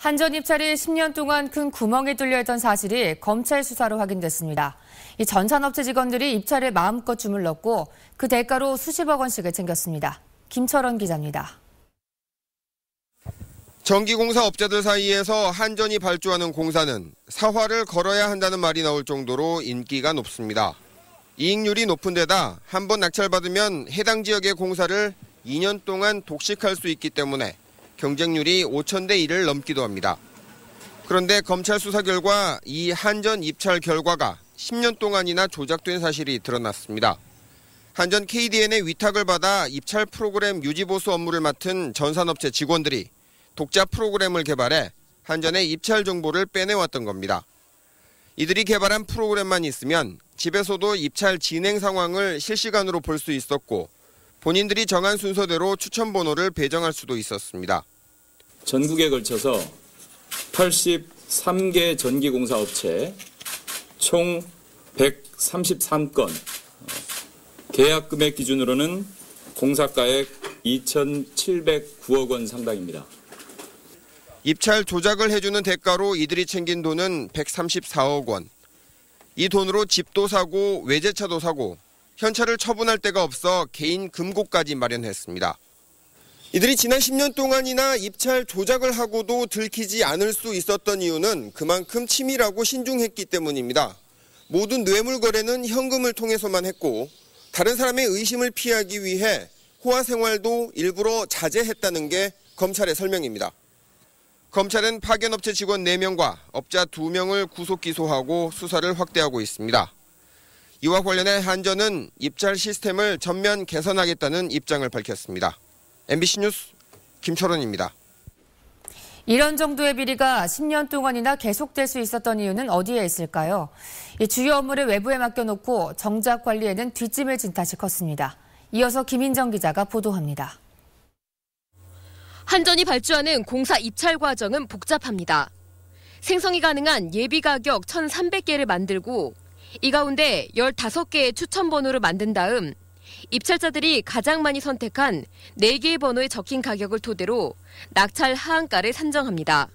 한전 입찰이 10년 동안 큰 구멍에 뚫려있던 사실이 검찰 수사로 확인됐습니다. 이 전산업체 직원들이 입찰에 마음껏 줌을 넣고 그 대가로 수십억 원씩을 챙겼습니다. 김철원 기자입니다. 전기공사 업자들 사이에서 한전이 발주하는 공사는 사활을 걸어야 한다는 말이 나올 정도로 인기가 높습니다. 이익률이 높은 데다 한 번 낙찰받으면 해당 지역의 공사를 2년 동안 독식할 수 있기 때문에 경쟁률이 5,000대 1을 넘기도 합니다. 그런데 검찰 수사 결과 이 한전 입찰 결과가 10년 동안이나 조작된 사실이 드러났습니다. 한전 KDN의 위탁을 받아 입찰 프로그램 유지보수 업무를 맡은 전산업체 직원들이 독자 프로그램을 개발해 한전의 입찰 정보를 빼내왔던 겁니다. 이들이 개발한 프로그램만 있으면 집에서도 입찰 진행 상황을 실시간으로 볼 수 있었고 본인들이 정한 순서대로 추천 번호를 배정할 수도 있었습니다. 전국에 걸쳐서 83개 전기공사 업체 총 133건, 계약 금액 기준으로는 공사가액 2,709억 원 상당입니다. 입찰 조작을 해주는 대가로 이들이 챙긴 돈은 134억 원. 이 돈으로 집도 사고 외제차도 사고 현찰을 처분할 데가 없어 개인 금고까지 마련했습니다. 이들이 지난 10년 동안이나 입찰 조작을 하고도 들키지 않을 수 있었던 이유는 그만큼 치밀하고 신중했기 때문입니다. 모든 뇌물 거래는 현금을 통해서만 했고 다른 사람의 의심을 피하기 위해 호화 생활도 일부러 자제했다는 게 검찰의 설명입니다. 검찰은 파견업체 직원 4명과 업자 2명을 구속 기소하고 수사를 확대하고 있습니다. 이와 관련해 한전은 입찰 시스템을 전면 개선하겠다는 입장을 밝혔습니다. MBC 뉴스 김철원입니다. 이런 정도의 비리가 10년 동안이나 계속될 수 있었던 이유는 어디에 있을까요? 이 주요 업무를 외부에 맡겨놓고 정작 관리에는 뒷짐을 진 탓이 컸습니다. 이어서 김인정 기자가 보도합니다. 한전이 발주하는 공사 입찰 과정은 복잡합니다. 생성이 가능한 예비 가격 1,300개를 만들고 이 가운데 15개의 추천 번호를 만든 다음 입찰자들이 가장 많이 선택한 4개의 번호에 적힌 가격을 토대로 낙찰 하한가를 산정합니다.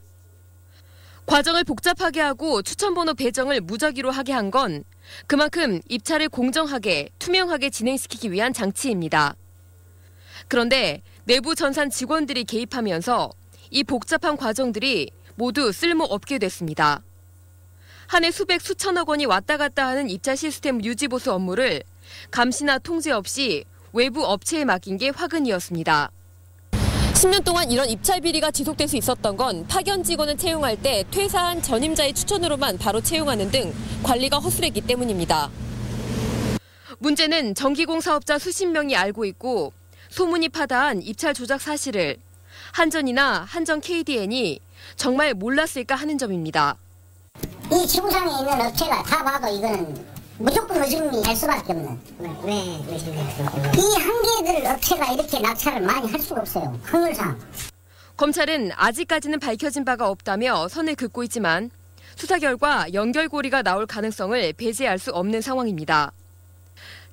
과정을 복잡하게 하고 추천 번호 배정을 무작위로 하게 한 건 그만큼 입찰을 공정하게, 투명하게 진행시키기 위한 장치입니다. 그런데 내부 전산 직원들이 개입하면서 이 복잡한 과정들이 모두 쓸모없게 됐습니다. 한 해 수백 수천억 원이 왔다 갔다 하는 입찰 시스템 유지보수 업무를 감시나 통제 없이 외부 업체에 맡긴 게 화근이었습니다. 10년 동안 이런 입찰 비리가 지속될 수 있었던 건 파견 직원을 채용할 때 퇴사한 전임자의 추천으로만 바로 채용하는 등 관리가 허술했기 때문입니다. 문제는 전기공사업자 수십 명이 알고 있고 소문이 파다한 입찰 조작 사실을 한전이나 한전 KDN이 정말 몰랐을까 하는 점입니다. 이 지구상에 있는 업체가 다 봐도 이거는 무조건 의심이 할 수밖에 없는. 왜 이 한계들 업체가 이렇게 낙찰을 많이 할 수가 없어요. 확률상. 검찰은 아직까지는 밝혀진 바가 없다며 선을 긋고 있지만 수사 결과 연결고리가 나올 가능성을 배제할 수 없는 상황입니다.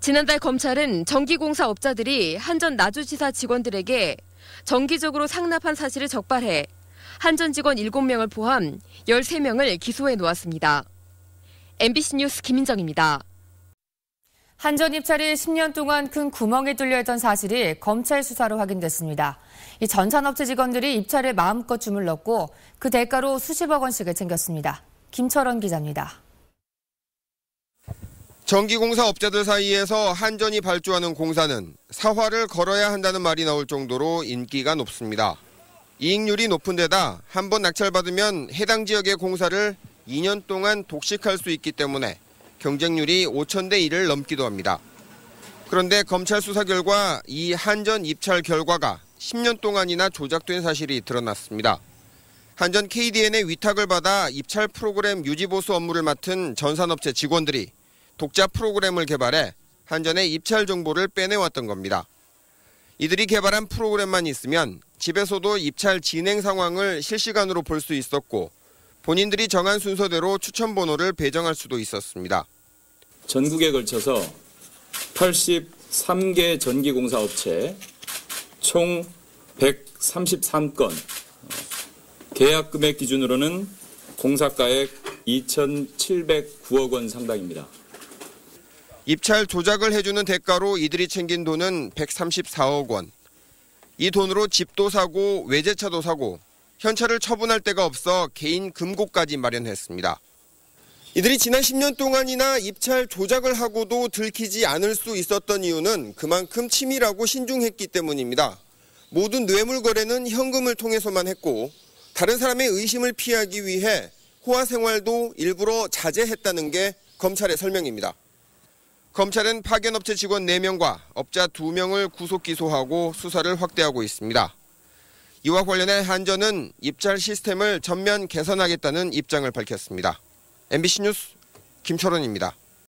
지난달 검찰은 전기공사 업자들이 한전 나주지사 직원들에게 정기적으로 상납한 사실을 적발해 한전 직원 7명을 포함 13명을 기소해 놓았습니다. MBC 뉴스 김인정입니다. 한전 입찰이 10년 동안 큰 구멍에 뚫려있던 사실이 검찰 수사로 확인됐습니다. 이 전산업체 직원들이 입찰에 마음껏 줌을 넣고 그 대가로 수십억 원씩을 챙겼습니다. 김철원 기자입니다. 전기공사 업자들 사이에서 한전이 발주하는 공사는 사활을 걸어야 한다는 말이 나올 정도로 인기가 높습니다. 이익률이 높은 데다 한 번 낙찰받으면 해당 지역의 공사를 2년 동안 독식할 수 있기 때문에 경쟁률이 5,000대 1을 넘기도 합니다. 그런데 검찰 수사 결과 이 한전 입찰 결과가 10년 동안이나 조작된 사실이 드러났습니다. 한전 KDN의 위탁을 받아 입찰 프로그램 유지보수 업무를 맡은 전산업체 직원들이 독자 프로그램을 개발해 한전의 입찰 정보를 빼내왔던 겁니다. 이들이 개발한 프로그램만 있으면 집에서도 입찰 진행 상황을 실시간으로 볼 수 있었고 본인들이 정한 순서대로 추천 번호를 배정할 수도 있었습니다. 전국에 걸쳐서 83개 전기공사 업체 총 133건, 계약 금액 기준으로는 공사가액 2,709억 원 상당입니다. 입찰 조작을 해주는 대가로 이들이 챙긴 돈은 134억 원. 이 돈으로 집도 사고 외제차도 사고 현찰을 처분할 데가 없어 개인 금고까지 마련했습니다. 이들이 지난 10년 동안이나 입찰 조작을 하고도 들키지 않을 수 있었던 이유는 그만큼 치밀하고 신중했기 때문입니다. 모든 뇌물 거래는 현금을 통해서만 했고 다른 사람의 의심을 피하기 위해 호화 생활도 일부러 자제했다는 게 검찰의 설명입니다. 검찰은 파견업체 직원 4명과 업자 2명을 구속 기소하고 수사를 확대하고 있습니다. 이와 관련해 한전은 입찰 시스템을 전면 개선하겠다는 입장을 밝혔습니다. MBC 뉴스 김철원입니다.